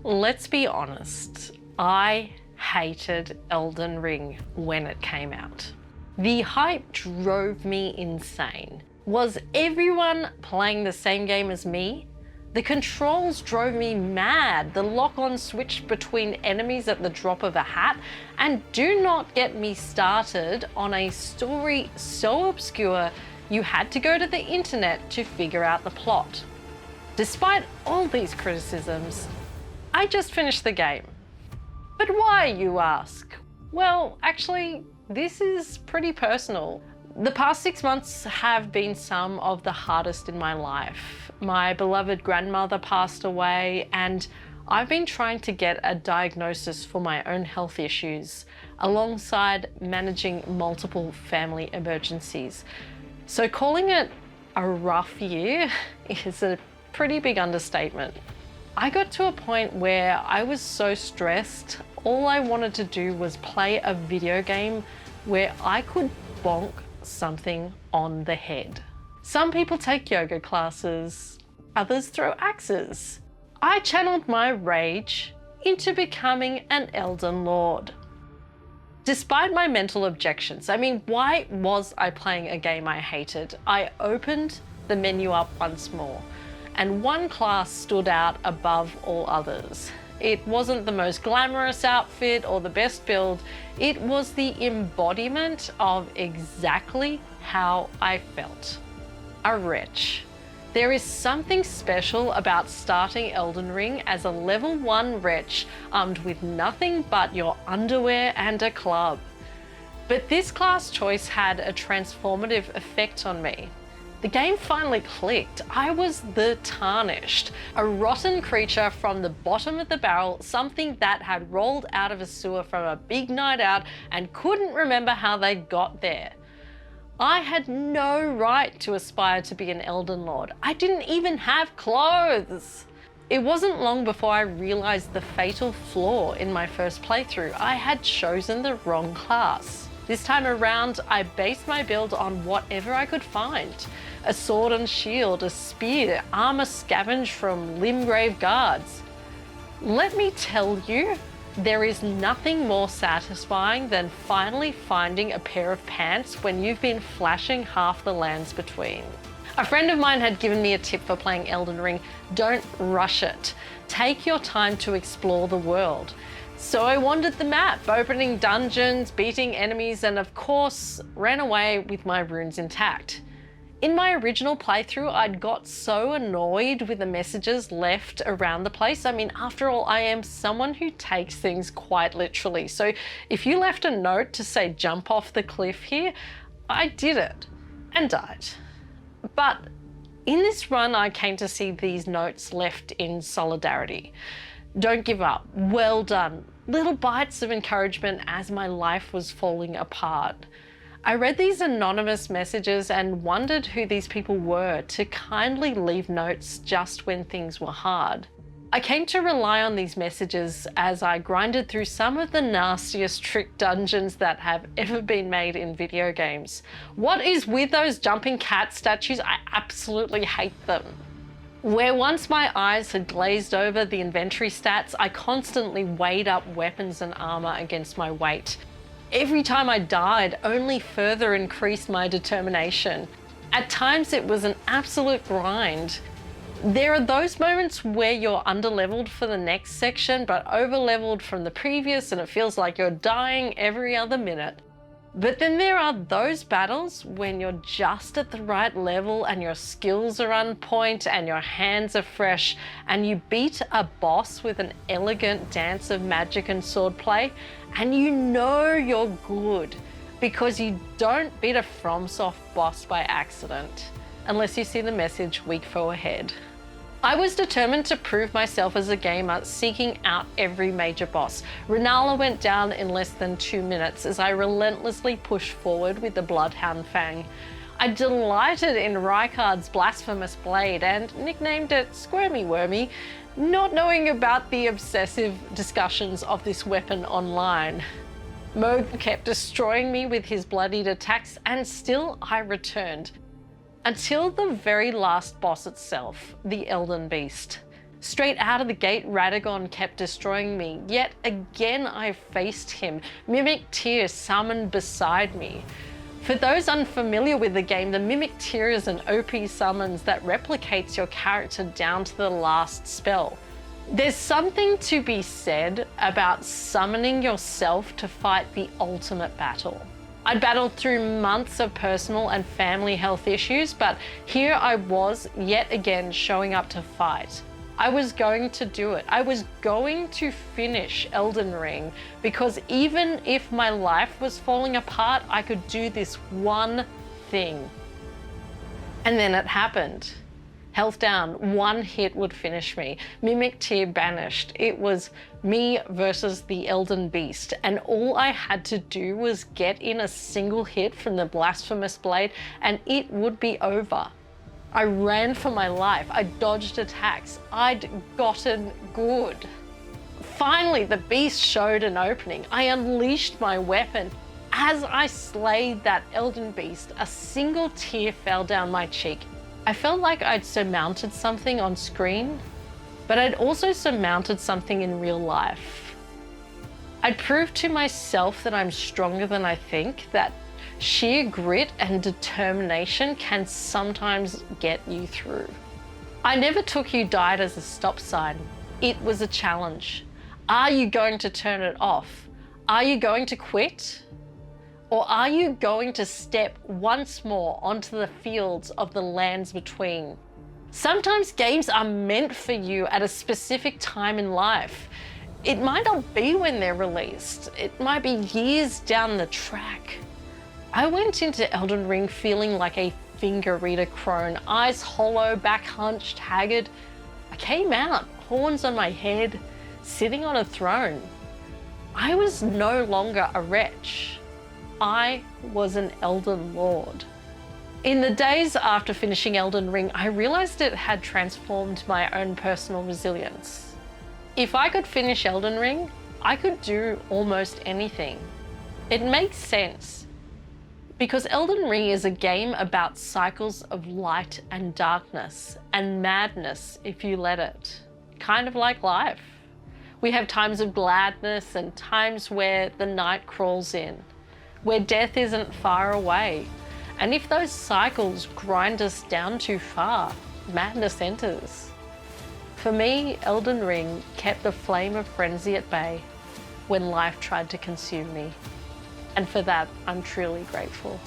Let's be honest, I hated Elden Ring when it came out. The hype drove me insane. Was everyone playing the same game as me? The controls drove me mad. The lock-on switch between enemies at the drop of a hat. And do not get me started on a story so obscure you had to go to the internet to figure out the plot. Despite all these criticisms, I just finished the game. But why, you ask? Well, actually, this is pretty personal. The past 6 months have been some of the hardest in my life. My beloved grandmother passed away, and I've been trying to get a diagnosis for my own health issues, alongside managing multiple family emergencies. So calling it a rough year is a pretty big understatement. I got to a point where I was so stressed, all I wanted to do was play a video game where I could bonk something on the head. Some people take yoga classes, others throw axes. I channeled my rage into becoming an Elden Lord. Despite my mental objections, why was I playing a game I hated? I opened the menu up once more, and one class stood out above all others. It wasn't the most glamorous outfit or the best build. It was the embodiment of exactly how I felt. A wretch. There is something special about starting Elden Ring as a level 1 wretch armed with nothing but your underwear and a club. But this class choice had a transformative effect on me. The game finally clicked. I was the Tarnished, a rotten creature from the bottom of the barrel, something that had rolled out of a sewer from a big night out and couldn't remember how they got there. I had no right to aspire to be an Elden Lord. I didn't even have clothes. It wasn't long before I realized the fatal flaw in my first playthrough. I had chosen the wrong class. This time around, I based my build on whatever I could find. A sword and shield, a spear, armor scavenged from Limgrave guards. Let me tell you, there is nothing more satisfying than finally finding a pair of pants when you've been flashing half the lands between. A friend of mine had given me a tip for playing Elden Ring: don't rush it. Take your time to explore the world. So I wandered the map, opening dungeons, beating enemies, and of course, ran away with my runes intact. In my original playthrough, I'd got so annoyed with the messages left around the place. After all, I am someone who takes things quite literally. So if you left a note to say jump off the cliff here, I did it and died. But in this run, I came to see these notes left in solidarity. Don't give up, well done. Little bites of encouragement as my life was falling apart. I read these anonymous messages and wondered who these people were to kindly leave notes just when things were hard. I came to rely on these messages as I grinded through some of the nastiest trick dungeons that have ever been made in video games. What is with those jumping cat statues? I absolutely hate them. Where once my eyes had glazed over the inventory stats, I constantly weighed up weapons and armor against my weight. Every time I died only further increased my determination. At times it was an absolute grind. There are those moments where you're underleveled for the next section but overleveled from the previous, and it feels like you're dying every other minute. But then there are those battles when you're just at the right level and your skills are on point and your hands are fresh, and you beat a boss with an elegant dance of magic and swordplay, and you know you're good because you don't beat a FromSoft boss by accident, unless you see the message week 4 ahead. I was determined to prove myself as a gamer, seeking out every major boss. Renala went down in less than 2 minutes as I relentlessly pushed forward with the Bloodhound Fang. I delighted in Rykard's blasphemous blade and nicknamed it Squirmy Wormy, not knowing about the obsessive discussions of this weapon online. Moog kept destroying me with his bloodied attacks, and still I returned. Until the very last boss itself, the Elden Beast. Straight out of the gate, Radagon kept destroying me. Yet again I faced him. Mimic Tear summoned beside me. For those unfamiliar with the game, the Mimic Tear is an OP summons that replicates your character down to the last spell. There's something to be said about summoning yourself to fight the ultimate battle. I'd battled through months of personal and family health issues, but here I was yet again showing up to fight. I was going to do it. I was going to finish Elden Ring because even if my life was falling apart, I could do this one thing. And then it happened. Health down, one hit would finish me. Mimic Tear banished. It was me versus the Elden Beast, and all I had to do was get in a single hit from the Blasphemous Blade and it would be over. I ran for my life. I dodged attacks. I'd gotten good. Finally, the beast showed an opening. I unleashed my weapon. As I slayed that Elden Beast, a single tear fell down my cheek. I felt like I'd surmounted something on screen, but I'd also surmounted something in real life. I'd proved to myself that I'm stronger than I think, that sheer grit and determination can sometimes get you through. I never took "you died" as a stop sign. It was a challenge. Are you going to turn it off? Are you going to quit? Or are you going to step once more onto the fields of the lands between? Sometimes games are meant for you at a specific time in life. It might not be when they're released. It might be years down the track. I went into Elden Ring feeling like a finger reader crone, eyes hollow, back hunched, haggard. I came out, horns on my head, sitting on a throne. I was no longer a wretch. I was an Elden Lord. In the days after finishing Elden Ring, I realized it had transformed my own personal resilience. If I could finish Elden Ring, I could do almost anything. It makes sense, because Elden Ring is a game about cycles of light and darkness and madness if you let it. Kind of like life. We have times of gladness and times where the night crawls in, where death isn't far away. And if those cycles grind us down too far, madness enters. For me, Elden Ring kept the flame of frenzy at bay when life tried to consume me. And for that, I'm truly grateful.